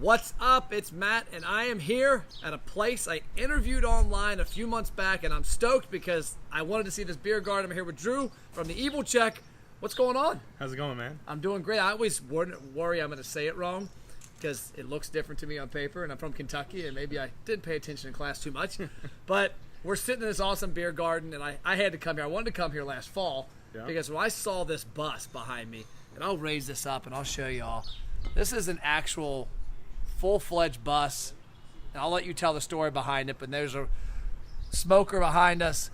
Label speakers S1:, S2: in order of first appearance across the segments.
S1: What's up? It's Matt, and I am here at a place I interviewed online a few months back, and I'm stoked because I wanted to see this beer garden. I'm here with Drew from the Evil Czech. What's going on?
S2: How's it going, man?
S1: I'm doing great. I always worry I'm going to say it wrong because it looks different to me on paper, and I'm from Kentucky, and maybe I didn't pay attention in class too much. But we're sitting in this awesome beer garden, and I had to come here. I wanted to come here last fall because when I saw this bus behind me, and I'll raise this up and I'll show you all. This is an actual full-fledged bus, and I'll let you tell the story behind it, but there's a smoker behind us.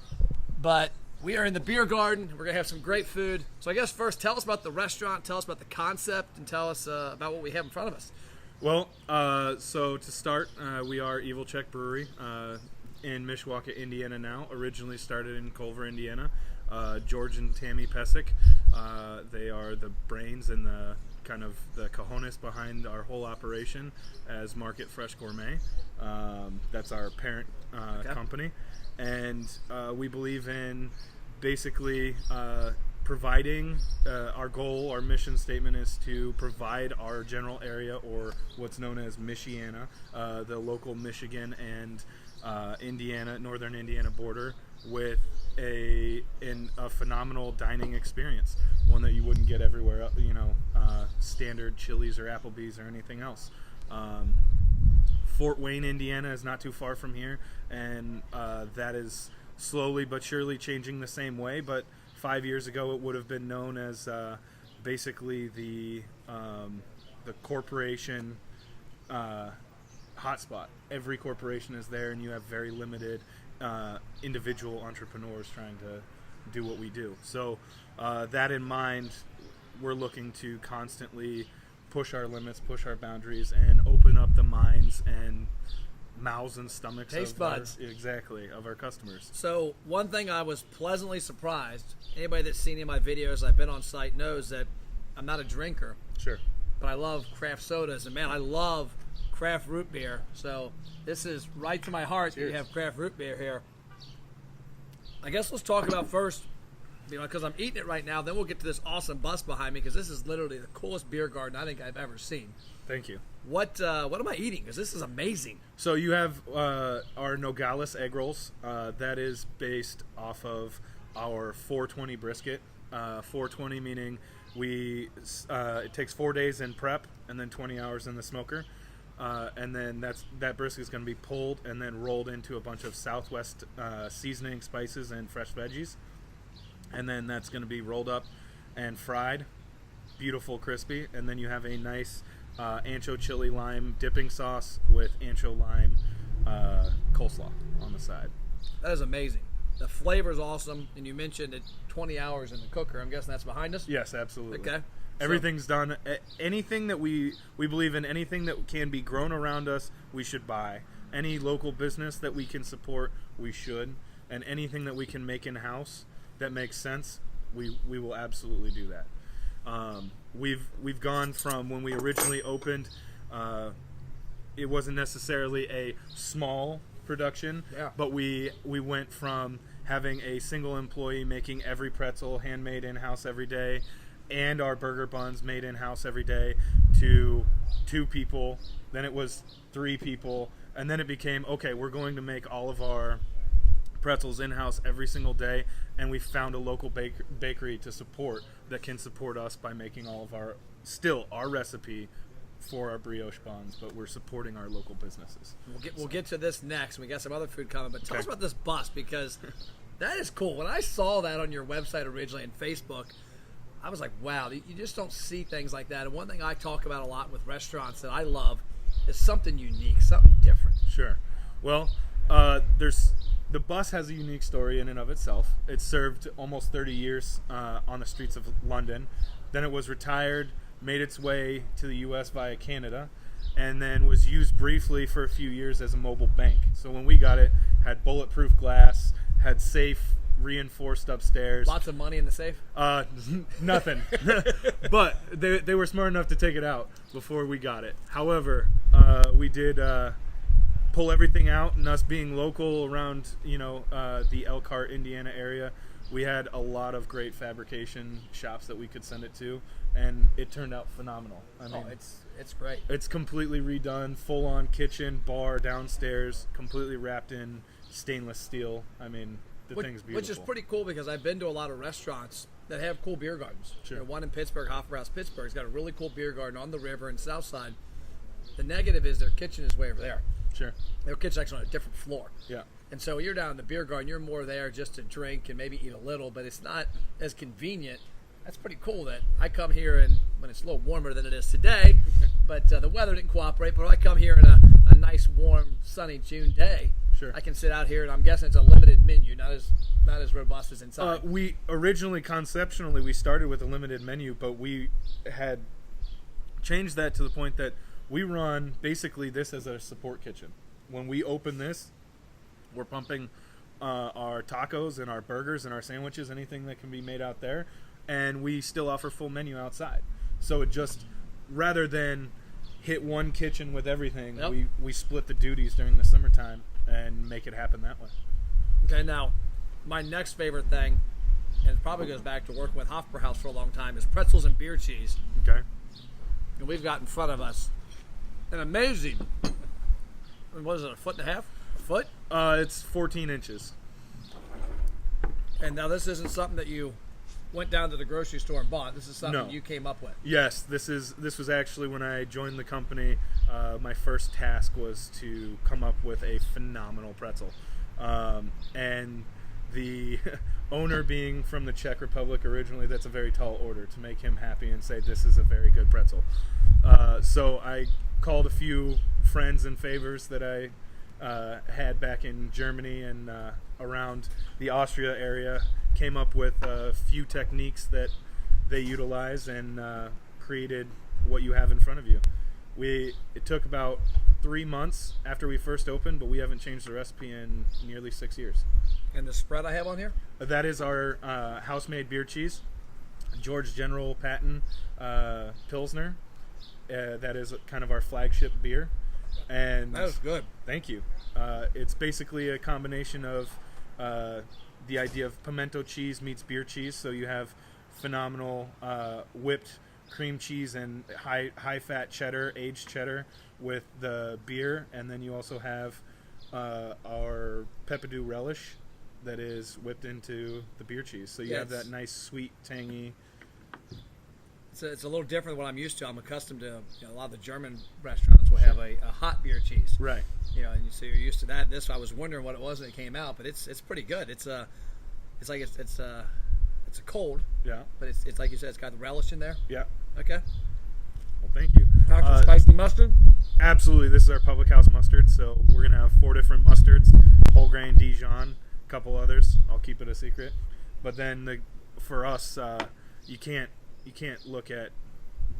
S1: But we are in the beer garden. We're going to have some great food. So I guess first, tell us about the restaurant, tell us about the concept, and tell us about what we have in front of us.
S2: Well, so to start, we are Evil Czech Brewery in Mishawaka, Indiana now. Originally started in Culver, Indiana. George and Tammy Pesic, they are the brains and the kind of the cojones behind our whole operation as Market Fresh Gourmet. That's our parent company, and we believe in basically providing our goal. Our mission statement is to provide our general area, or what's known as Michiana, the local Michigan and northern Indiana border, with a phenomenal dining experience, one that you wouldn't get everywhere, standard Chili's or Applebee's or anything else. Fort Wayne, Indiana is not too far from here, and that is slowly but surely changing the same way. But 5 years ago, it would have been known as basically the corporation hotspot. Every corporation is there, and you have very limited individual entrepreneurs trying to do what we do. So that in mind, we're looking to constantly push our limits, push our boundaries, and open up the minds and mouths and stomachs of our customers.
S1: So one thing I was pleasantly surprised, anybody that's seen any of my videos, I've been on site, knows that I'm not a drinker.
S2: Sure.
S1: But I love craft sodas, and man, I love craft root beer. So this is right to my heart. Cheers. You have craft root beer here. I guess let's talk about first, because I'm eating it right now, then we'll get to this awesome bus behind me, because this is literally the coolest beer garden I think I've ever seen.
S2: Thank you.
S1: What am I eating? Because this is amazing.
S2: So you have our Nogales egg rolls. That is based off of our 420 brisket. 420 meaning it takes 4 days in prep and then 20 hours in the smoker. And then that brisket is going to be pulled and then rolled into a bunch of Southwest seasoning, spices, and fresh veggies. And then that's going to be rolled up and fried, beautiful, crispy. And then you have a nice ancho chili lime dipping sauce with ancho lime coleslaw on the side.
S1: That is amazing. The flavor is awesome. And you mentioned it 20 hours in the cooker. I'm guessing that's behind us?
S2: Yes, absolutely.
S1: Okay.
S2: Everything's done. Anything that we believe in, anything that can be grown around us, we should buy. Any local business that we can support, we should. And anything that we can make in-house that makes sense, we will absolutely do that. We've gone from when we originally opened, it wasn't necessarily a small production, but we went from having a single employee making every pretzel handmade in-house every day, and our burger buns made in-house every day, to 2 people. Then it was 3 people, and then it became, okay, we're going to make all of our pretzels in-house every single day, and we found a local bakery to support that can support us by making all of our recipe for our brioche buns, but we're supporting our local businesses.
S1: We'll get to this next. We got some other food coming, but tell us about this bus, because that is cool. When I saw that on your website originally and Facebook, I was like, wow, you just don't see things like that. And one thing I talk about a lot with restaurants that I love is something unique, something different.
S2: Sure. Well, the bus has a unique story in and of itself. It served almost 30 years on the streets of London. Then it was retired, made its way to the U.S. via Canada, and then was used briefly for a few years as a mobile bank. So when we got it, had bulletproof glass, had safe reinforced upstairs.
S1: Lots of money in the safe?
S2: Nothing. But they were smart enough to take it out before we got it. However, we did pull everything out, and us being local around, the Elkhart, Indiana area, we had a lot of great fabrication shops that we could send it to, and it turned out phenomenal. I mean,
S1: It's great.
S2: It's completely redone, full-on kitchen, bar, downstairs, completely wrapped in stainless steel. I mean, the thing's beautiful.
S1: Which is pretty cool because I've been to a lot of restaurants that have cool beer gardens.
S2: Sure.
S1: You know, one in Pittsburgh, Hofbrau's Pittsburgh, has got a really cool beer garden on the river in South Side. The negative is their kitchen is way over there.
S2: Sure.
S1: Their kitchen's actually on a different floor.
S2: Yeah.
S1: And so you're down in the beer garden, you're more there just to drink and maybe eat a little, but it's not as convenient. That's pretty cool that I come here and when it's a little warmer than it is today, but the weather didn't cooperate, but when I come here in a nice, warm, sunny June day,
S2: sure,
S1: I can sit out here, and I'm guessing it's a limited menu, not as robust as inside.
S2: We originally, conceptually, we started with a limited menu, but we had changed that to the point that we run basically this as a support kitchen. When we open this, we're pumping our tacos and our burgers and our sandwiches, anything that can be made out there, and we still offer full menu outside. So it just, rather than hit one kitchen with everything,
S1: yep,
S2: we split the duties during the summertime and make it happen that way.
S1: Okay, now, my next favorite thing, and it probably goes back to working with Hofbrauhaus for a long time, is pretzels and beer cheese.
S2: Okay.
S1: And we've got in front of us an amazing, what is it, a foot and a half? A foot?
S2: It's 14 inches.
S1: And now this isn't something that you went down to the grocery store and bought. This is something
S2: No.
S1: you came up with.
S2: This was actually when I joined the company. My first task was to come up with a phenomenal pretzel, and the owner being from the Czech Republic originally, that's a very tall order to make him happy and say this is a very good pretzel. So I called a few friends and favors that I had back in Germany and around the Austria area, came up with a few techniques that they utilize and created what you have in front of you. It took about 3 months after we first opened, but we haven't changed the recipe in nearly 6 years.
S1: And the spread I have on here?
S2: That is our house-made beer cheese, George General Patton Pilsner. That is kind of our flagship beer. And
S1: that was good.
S2: Thank you. It's basically a combination of the idea of pimento cheese meets beer cheese. So you have phenomenal whipped cream cheese and high-fat cheddar, aged cheddar with the beer. And then you also have our pepperdew relish that is whipped into the beer cheese. So you have that nice, sweet, tangy...
S1: It's a little different than what I'm used to. I'm accustomed to a lot of the German restaurants will have a hot beer cheese.
S2: Right.
S1: And so you're used to that. This, I was wondering what it was when it came out, but it's pretty good. It's a cold.
S2: Yeah.
S1: But it's like you said, it's got the relish in there.
S2: Yeah.
S1: Okay.
S2: Well, thank you.
S1: Spicy mustard?
S2: Absolutely. This is our public house mustard. So we're going to have 4 different mustards, whole grain Dijon, a couple others. I'll keep it a secret. But then for us, you can't look at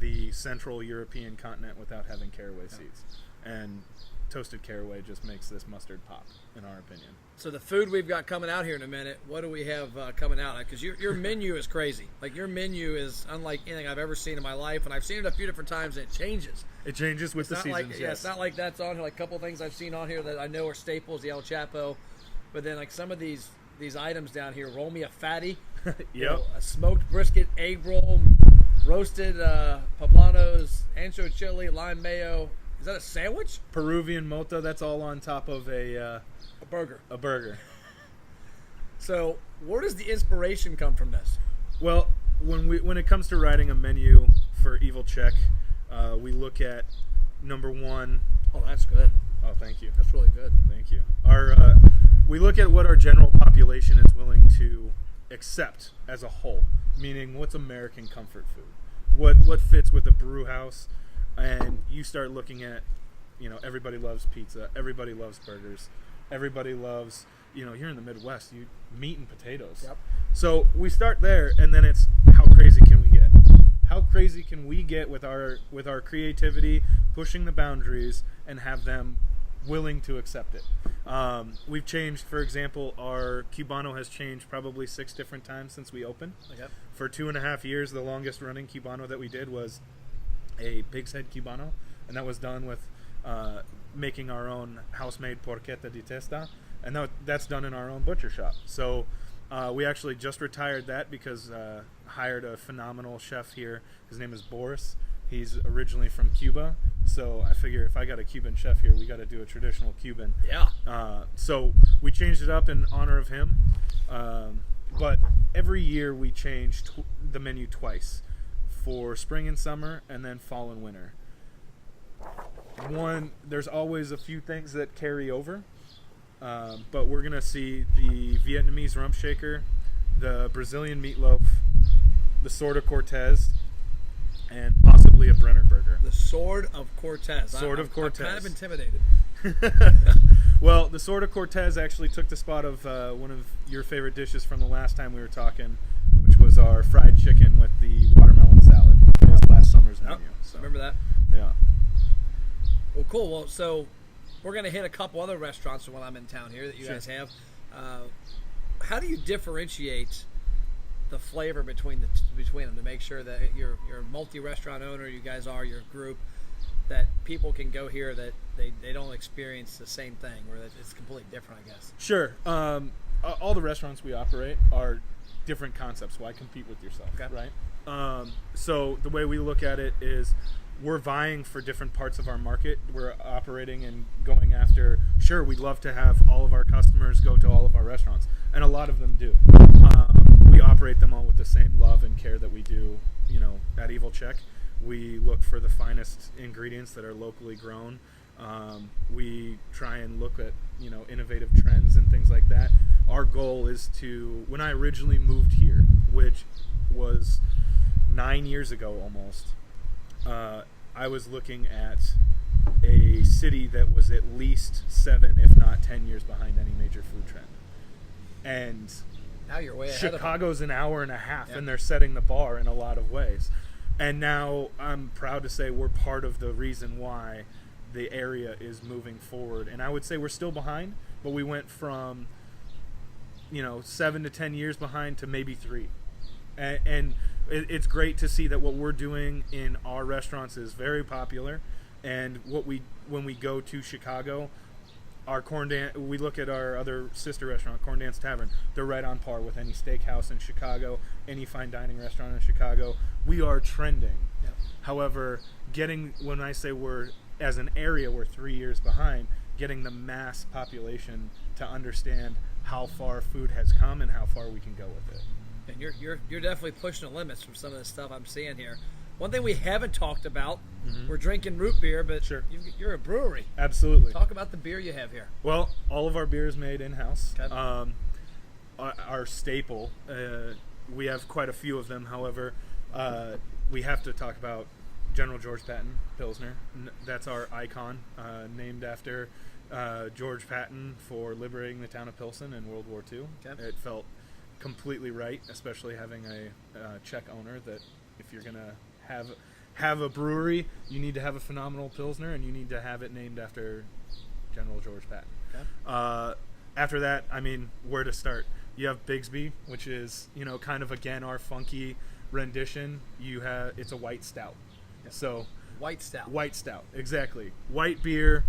S2: the Central European continent without having caraway seeds. And toasted caraway just makes this mustard pop, in our opinion.
S1: So the food we've got coming out here in a minute, what do we have coming out? Because your menu is crazy. Like, your menu is unlike anything I've ever seen in my life, and I've seen it a few different times, and it changes.
S2: It changes with the seasons, yes.
S1: It's not like that's on here. Like, a couple of things I've seen on here that I know are staples, the El Chapo. But then, like, some of these items down here, roll me a fatty.
S2: Yep.
S1: A smoked brisket, egg roll, roasted poblanos, ancho chili, lime mayo. Is that a sandwich?
S2: Peruvian mota, that's all on top of a
S1: burger.
S2: A burger.
S1: So, where does the inspiration come from this?
S2: Well, when it comes to writing a menu for Evil Czech, we look at number one.
S1: Oh, that's good.
S2: Oh, thank you.
S1: That's really good.
S2: Thank you. We look at what our general population is willing to accept as a whole, meaning what's American comfort food, what fits with a brew house, and you start looking at, everybody loves pizza, everybody loves burgers, everybody loves, you're in the Midwest, meat and potatoes.
S1: Yep.
S2: So we start there, and then it's how crazy can we get? How crazy can we get with our creativity, pushing the boundaries, and have them willing to accept it? We've changed, for example, our Cubano has changed probably 6 different times since we opened.
S1: Yep.
S2: For 2.5 years, the longest running Cubano that we did was a pig's head Cubano, and that was done with making our own house-made porchetta di testa, and that's done in our own butcher shop. So we actually just retired that because hired a phenomenal chef here. His name is Boris, He's originally from Cuba, so I figure if I got a Cuban chef here, we got to do a traditional Cuban.
S1: Yeah.
S2: So we changed it up in honor of him, but every year we change the menu twice, for spring and summer, and then fall and winter. There's always a few things that carry over, but we're gonna see the Vietnamese rump shaker, the Brazilian meatloaf, the Sword of Cortez, and possibly a Brenner burger.
S1: The Sword of Cortez.
S2: Sword of Cortez.
S1: I'm kind of intimidated.
S2: Well, the Sword of Cortez actually took the spot of one of your favorite dishes from the last time we were talking, which was our fried chicken with the watermelon salad. It was last summer's menu. So.
S1: Remember that?
S2: Yeah.
S1: Well, cool. Well, so we're going to hit a couple other restaurants while I'm in town here that you guys have. How do you differentiate the flavor between them to make sure that you're a multi-restaurant owner, you guys are, your group, that people can go here that they don't experience the same thing, or that it's completely different, I guess?
S2: Sure. All the restaurants we operate are different concepts. Why compete with yourself, right? So the way we look at it is we're vying for different parts of our market. We're operating and going after, sure, we'd love to have all of our customers go to all of our restaurants, and a lot of them do. We operate them all with the same love and care that we do, at Evil Czech. We look for the finest ingredients that are locally grown. We try and look at, innovative trends and things like that. Our goal is to, when I originally moved here, which was 9 years ago almost, I was looking at a city that was at least 7, if not 10 years behind any major food trend. And
S1: now you're way ahead.
S2: Chicago's an hour and a half, and they're setting the bar in a lot of ways. And now I'm proud to say we're part of the reason why the area is moving forward. And I would say we're still behind, but we went from 7 to 10 years behind to maybe 3. And it's great to see that what we're doing in our restaurants is very popular. And when we go to Chicago, our we look at our other sister restaurant, Corn Dance Tavern. They're right on par with any steakhouse in Chicago, any fine dining restaurant in Chicago. We are trending.
S1: Yep.
S2: However, when I say as an area, we're 3 years behind, getting the mass population to understand how far food has come and how far we can go with it.
S1: And you're definitely pushing the limits from some of the stuff I'm seeing here. One thing we haven't talked about, we're drinking root beer, but
S2: sure.
S1: You're a brewery.
S2: Absolutely.
S1: Talk about the beer you have here.
S2: Well, all of our beer is made in-house.
S1: Okay.
S2: Our staple, we have quite a few of them. However, we have to talk about General George Patton Pilsner. That's our icon, named after George Patton for liberating the town of Pilsen in World War II.
S1: Okay.
S2: It felt completely right, especially having a Czech owner, that if you're going to have a brewery, you need to have a phenomenal Pilsner, and you need to have it named after General George Patton.
S1: Okay.
S2: After that, where to start? You have Bigsby, which is, kind of, again, our funky rendition. It's a white stout.
S1: Yep.
S2: So
S1: White stout,
S2: exactly. White beer,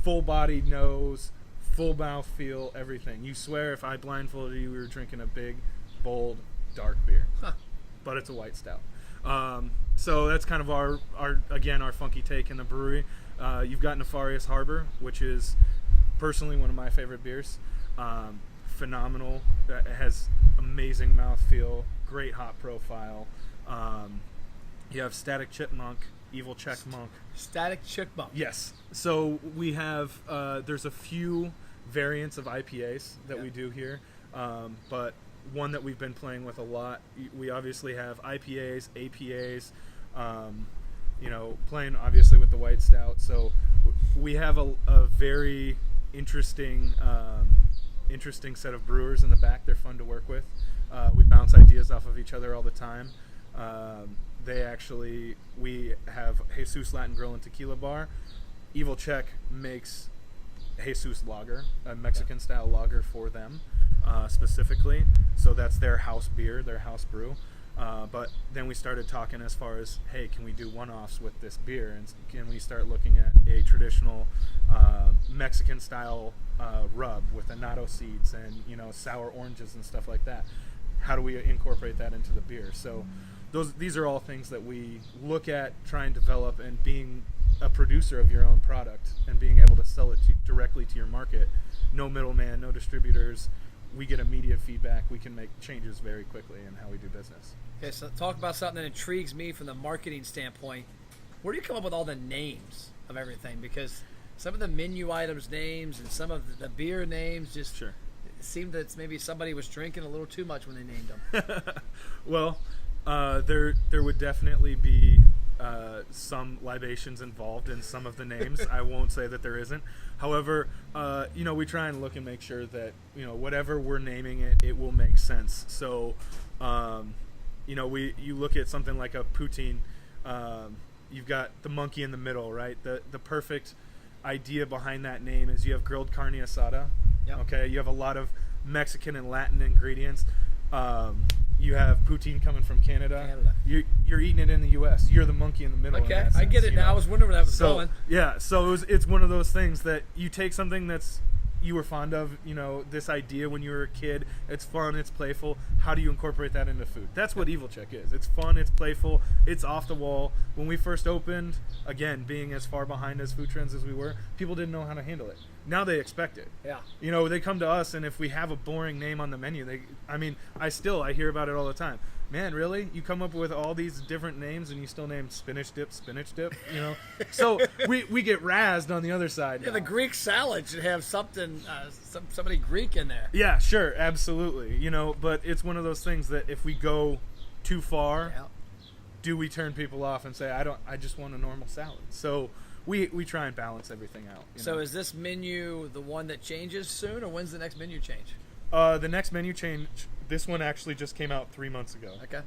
S2: full-bodied nose, full mouth feel, everything. You swear if I blindfolded you, we were drinking a big, bold, dark beer.
S1: Huh.
S2: But it's a white stout. So that's kind of our funky take in the brewery. You've got Nefarious Harbor, which is personally one of my favorite beers. Phenomenal. It has amazing mouthfeel, great hop profile. You have Static Chipmunk, Evil Czech Monk.
S1: Static Chipmunk.
S2: Yes. So we have, there's a few variants of IPAs that we do here, but one that we've been playing with a lot, we obviously have IPAs, APAs, playing obviously with the white stout. So we have a very interesting set of brewers in the back. They're fun to work with. We bounce ideas off of each other all the time. We have Jesus Latin Grill and Tequila Bar. Evil Czech makes Jesus Lager, a Mexican-style lager for them specifically. So that's their house beer, their house brew. But then we started talking as far as, hey, can we do one-offs with this beer? And can we start looking at a traditional Mexican-style rub with annatto seeds and, sour oranges and stuff like that? How do we incorporate that into the beer? So these are all things that we look at, try and develop, and being a producer of your own product and being able to sell it directly to your market. No middleman, no distributors. We get immediate feedback. We can make changes very quickly in how we do business.
S1: Okay, so talk about something that intrigues me from the marketing standpoint. Where do you come up with all the names of everything? Because some of the menu items names and some of the beer names just it seemed that maybe somebody was drinking a little too much when they named them.
S2: Well, there would definitely be some libations involved in some of the names. I won't say that there isn't. However, we try and look and make sure that, whatever we're naming it, it will make sense. So, you look at something like a poutine, you've got the monkey in the middle, right? The perfect idea behind that name is you have grilled carne asada.
S1: Yep.
S2: Okay, you have a lot of Mexican and Latin ingredients. You have poutine coming from Canada. You're eating it in the U.S. You're the monkey in the middle.
S1: Okay,
S2: in that sense,
S1: I get it now. I was wondering where that was going.
S2: Yeah, so it's one of those things that you take something that's you were fond of, this idea when you were a kid. It's fun, it's playful. How do you incorporate that into food? That's what Evil Czech is. It's fun, it's playful, it's off the wall. When we first opened, again, being as far behind as food trends as we were, people didn't know how to handle it. Now they expect it.
S1: Yeah.
S2: They come to us, and if we have a boring name on the menu, I hear about it all the time. Man, really? You come up with all these different names and you still name spinach dip? So we get razzed on the other side.
S1: Yeah, the Greek salad should have something, somebody Greek in there.
S2: Yeah, sure, absolutely. But it's one of those things that if we go too far, do we turn people off and say, I just want a normal salad? So we try and balance everything out.
S1: So is this menu the one that changes soon, or when's the next menu change?
S2: The next menu change, this one actually just came out 3 months ago.
S1: Okay.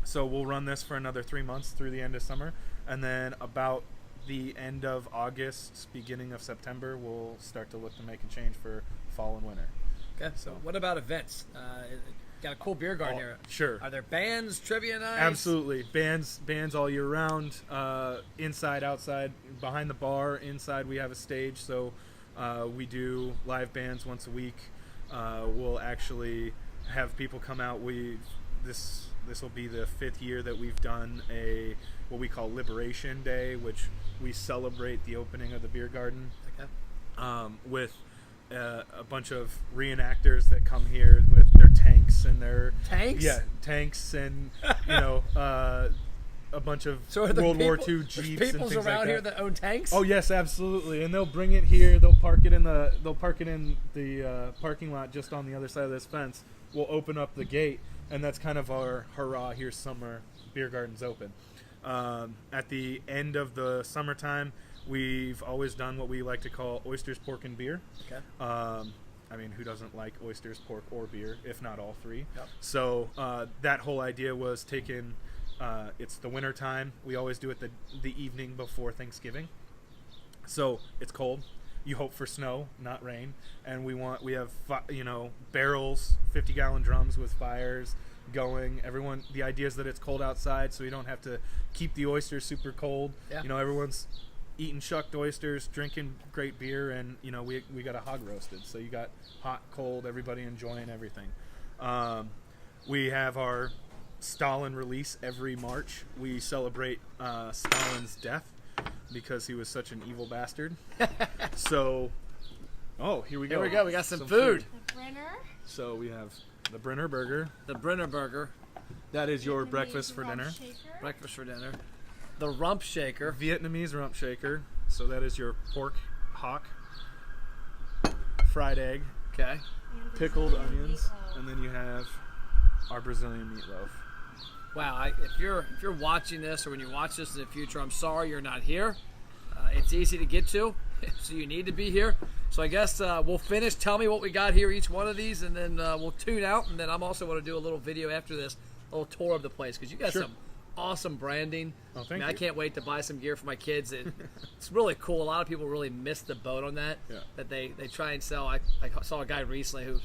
S2: So we'll run this for another 3 months through the end of summer. And then about the end of August, beginning of September, we'll start to look to make a change for fall and winter.
S1: Okay. So what about events? Got a cool beer garden here.
S2: Sure.
S1: Are there bands, trivia nights?
S2: Absolutely. Bands all year round, inside, outside, behind the bar. Inside we have a stage, so we do live bands once a week. We'll actually have people come out. This will be the 5th year that we've done what we call Liberation Day, which we celebrate the opening of the beer garden.
S1: Okay.
S2: With a bunch of reenactors that come here with their tanks and their tanks and a bunch of World War II jeeps and things
S1: people's around here that own tanks.
S2: Oh yes, absolutely, and they'll bring it here. They'll park it in the parking lot just on the other side of this fence. We'll open up the gate, and that's kind of our hurrah! Here's summer. Beer garden's open. At the end of the summertime, we've always done what we like to call oysters, pork, and beer.
S1: Okay.
S2: Who doesn't like oysters, pork, or beer, if not all three?
S1: Yep.
S2: So that whole idea was taken. It's the winter time. We always do it the evening before Thanksgiving. So it's cold. You hope for snow, not rain. And we have barrels, 50-gallon drums with fires going. The idea is that it's cold outside, so you don't have to keep the oysters super cold.
S1: Yeah.
S2: Everyone's eating shucked oysters, drinking great beer, and we got a hog roasted. So you got hot, cold, everybody enjoying everything. We have our Stalin release every March. We celebrate Stalin's death because he was such an evil bastard. So, here we go.
S1: Here we go. We got some food.
S3: The Brenner.
S2: So we have the Brenner burger.
S1: The Brenner burger.
S2: That is your breakfast for dinner.
S1: Breakfast for dinner. The rump shaker.
S2: Vietnamese rump shaker. So that is your pork hock. Fried egg.
S1: Okay.
S2: Pickled onions. And then you have our Brazilian meatloaf.
S1: Wow, if you're watching this, or when you watch this in the future, I'm sorry you're not here. It's easy to get to, so you need to be here. So I guess we'll finish. Tell me what we got here, each one of these, and then we'll tune out. And then I'm also going to do a little video after this, a little tour of the place, because you got some awesome branding.
S2: Oh, thank you.
S1: I can't wait to buy some gear for my kids. It's really cool. A lot of people really missed the boat on that.
S2: Yeah.
S1: That they try and sell. I saw a guy recently who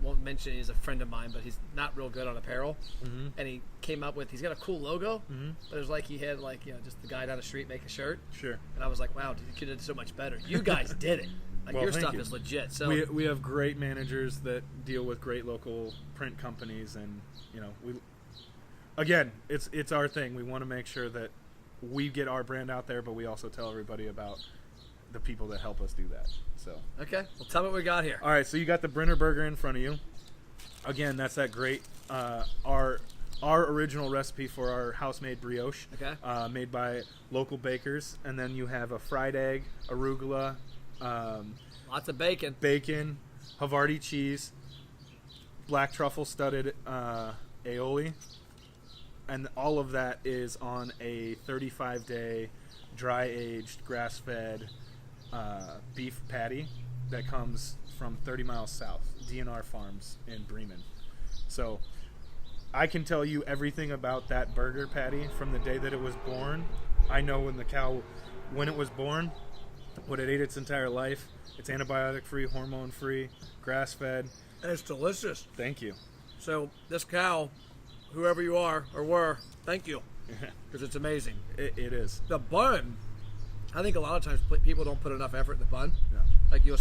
S1: won't mention he's a friend of mine, but he's not real good on apparel.
S2: Mm-hmm.
S1: And he came up with, he's got a cool logo,
S2: Mm-hmm.
S1: but it was like he had just the guy down the street make a shirt.
S2: Sure.
S1: And I was like, wow, dude, you could have done so much better. You guys did it. Like,
S2: Well,
S1: your
S2: thank
S1: stuff
S2: you.
S1: is legit. So
S2: We have great managers that deal with great local print companies, and again, it's our thing. We want to make sure that we get our brand out there, but we also tell everybody about the people that help us do that. So
S1: Okay. Well, tell me what we got here.
S2: all right, so you got the Brenner Burger in front of you. Again, that's that great our original recipe for our house-made brioche,
S1: Okay.
S2: made by local bakers, and then you have a fried egg, arugula,
S1: Lots of bacon.
S2: bacon, Havarti cheese, black truffle studded aioli, and all of that is on a 35-day dry-aged, grass-fed beef patty that comes from 30 miles south, DNR Farms in Bremen. So I can tell you everything about that burger patty from the day that it was born. I know when the cow, when it was born, what it ate its entire life. It's antibiotic-free, hormone-free, grass-fed.
S1: And it's delicious.
S2: Thank you.
S1: So this cow, whoever you are or were, thank you, because it's amazing.
S2: It is.
S1: The bun, I think a lot of times people don't put enough effort in the bun.
S2: Yeah.
S1: Like you'll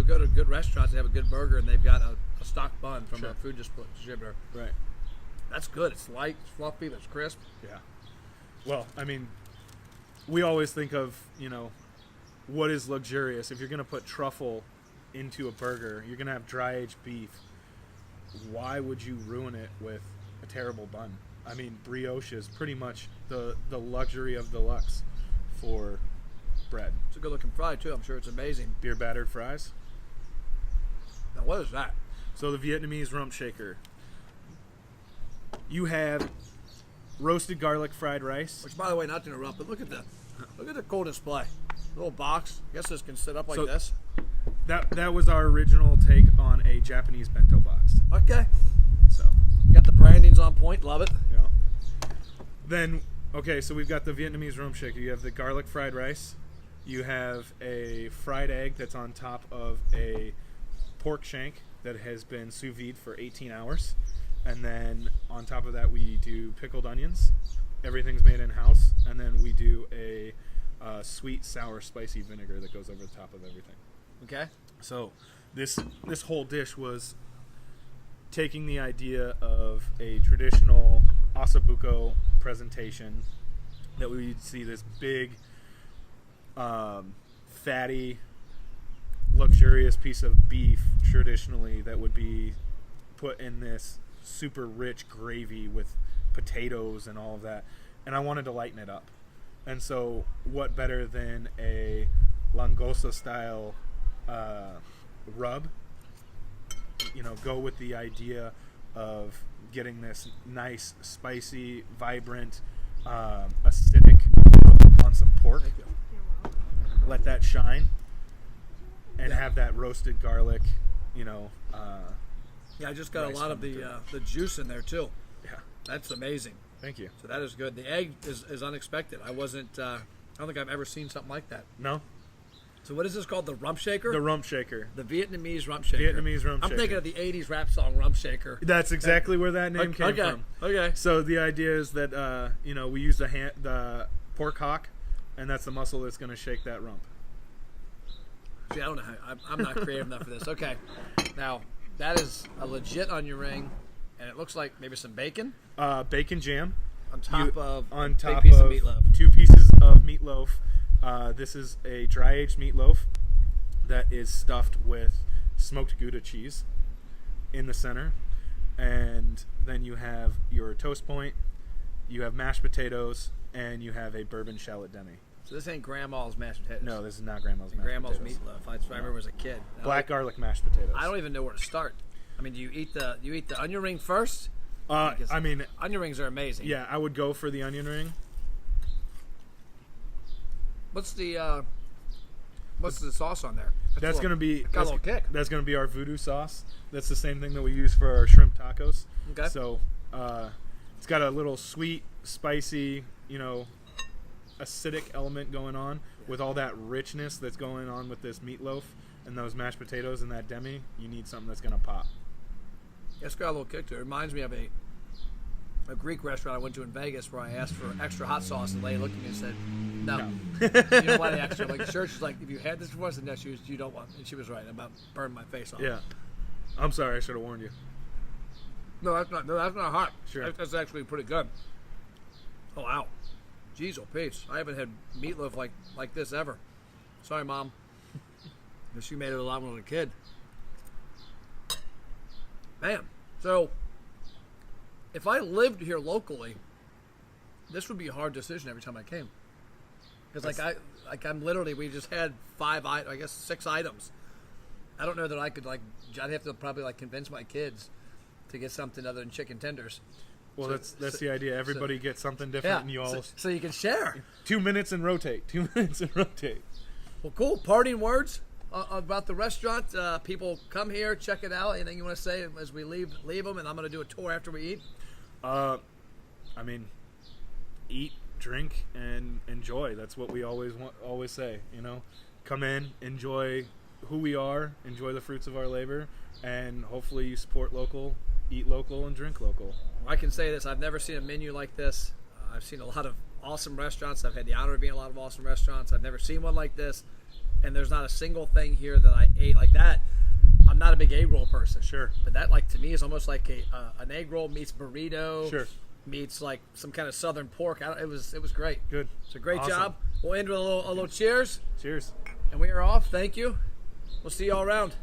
S1: go to good restaurants that have a good burger and they've got a stock bun from
S2: Sure.
S1: a food distributor.
S2: Right.
S1: That's good. It's light, it's fluffy, it's crisp.
S2: Yeah. Well, I mean, we always think of, what is luxurious. If you're going to put truffle into a burger, you're going to have dry-aged beef. Why would you ruin it with a terrible bun? I mean, brioche is pretty much the luxury of deluxe for bread.
S1: It's a good looking fry too. I'm sure it's amazing.
S2: Beer battered fries.
S1: Now what is that?
S2: So the Vietnamese rump shaker. You have roasted garlic fried rice.
S1: Which, by the way, not to interrupt, but look at the cool display. Little box. I guess this can sit up like
S2: So-
S1: this.
S2: That was our original take on a Japanese bento box.
S1: Okay.
S2: So,
S1: Got the brandings on point. Love it.
S2: yeah. Then, okay, so we've got the Vietnamese rump shaker. You have the garlic fried rice. You have a fried egg that's on top of a pork shank that has been sous vide for 18 hours. And then on top of that, we do pickled onions. Everything's made in-house. And then we do a sweet, sour, spicy vinegar that goes over the top of everything.
S1: Okay.
S2: So this whole dish was taking the idea of a traditional ossobuco presentation that we would see this big, fatty, luxurious piece of beef traditionally that would be put in this super rich gravy with potatoes and all of that. And I wanted to lighten it up. And so what better than a langosta style rub? Go with the idea of getting this nice, spicy, vibrant, acidic on some pork.
S1: Thank you.
S2: Let that shine, and have that roasted garlic.
S1: Yeah, I just got a
S2: Rice
S1: lot of
S2: coming
S1: the juice in there too.
S2: Yeah.
S1: That's amazing.
S2: Thank you.
S1: So that is good. The egg is unexpected. I don't think I've ever seen something like that.
S2: No,
S1: So what is this called? The rump shaker?
S2: the rump shaker.
S1: The Vietnamese rump shaker.
S2: Vietnamese rump
S1: I'm
S2: shaker.
S1: thinking of the 80s rap song Rump Shaker.
S2: That's exactly where that name came
S1: Okay.
S2: from.
S1: Okay.
S2: So the idea is that we use the pork hock, and that's the muscle that's going to shake that rump.
S1: See, I don't know how. I'm not creative enough for this. Okay. Now, that is a legit onion ring, and it looks like maybe some bacon
S2: Bacon jam
S1: on top of
S2: on
S1: a
S2: top
S1: big piece
S2: of
S1: of meatloaf.
S2: 2 pieces of meatloaf. This is a dry-aged meatloaf that is stuffed with smoked Gouda cheese in the center, and then you have your toast point, you have mashed potatoes, and you have a bourbon shallot demi.
S1: So this ain't grandma's mashed potatoes.
S2: No, this is not grandma's mashed
S1: grandma's
S2: potatoes.
S1: meatloaf. That's what I remember as a kid.
S2: Black garlic mashed potatoes.
S1: I don't even know where to start. I mean, do you eat the onion ring first? Because
S2: I mean,
S1: onion rings are amazing.
S2: yeah, I would go for the onion ring.
S1: What's the sauce on there?
S2: That's going to be
S1: got a little kick.
S2: That's going to be our voodoo sauce. That's the same thing that we use for our shrimp tacos.
S1: Okay.
S2: So it's got a little sweet, spicy, acidic element going on with all that richness that's going on with this meatloaf and those mashed potatoes and that demi. You need something that's going to pop.
S1: It's got a little kick to it. It reminds me of a Greek restaurant I went to in Vegas where I asked for extra hot sauce, and the lady looked at me and said, "No, you don't want any extra." Like the church was like, "If you had this before," I said, "No, you don't want." And she was right. I'm about to burn my face off.
S2: Yeah. I'm sorry. I should have warned you.
S1: No, that's not. No, that's not hot.
S2: Sure.
S1: That's actually pretty good. Oh wow, jeez, oh Paige, I haven't had meatloaf like this ever. Sorry, Mom. She made it a lot when I was a kid. Man, so if I lived here locally, this would be a hard decision every time I came. Because I'm literally, we just had 6 items. I don't know that I could I'd have to probably convince my kids to get something other than chicken tenders.
S2: Well, that's the idea. Everybody gets something different, and you all
S1: so you can share.
S2: 2 minutes and rotate. 2 minutes and rotate.
S1: Well, cool. Parting words about the restaurant. People come here, check it out. Anything you want to say as we leave them? And I'm going to do a tour after we eat.
S2: I mean, eat, drink, and enjoy. That's what we always say. Come in, enjoy who we are, enjoy the fruits of our labor, and hopefully you support local, eat local, and drink local.
S1: I can say this: I've never seen a menu like this. I've seen a lot of awesome restaurants. I've had the honor of being in a lot of awesome restaurants. I've never seen one like this, and there's not a single thing here that I ate like that. I'm not a big egg roll person.
S2: Sure.
S1: But that, to me, is almost like an egg roll meets burrito.
S2: Sure.
S1: Meets some kind of southern pork. It was great.
S2: Good.
S1: It's a great
S2: Awesome.
S1: job. We'll end with a little cheers.
S2: Cheers.
S1: And we are off. Thank you. We'll see you all around.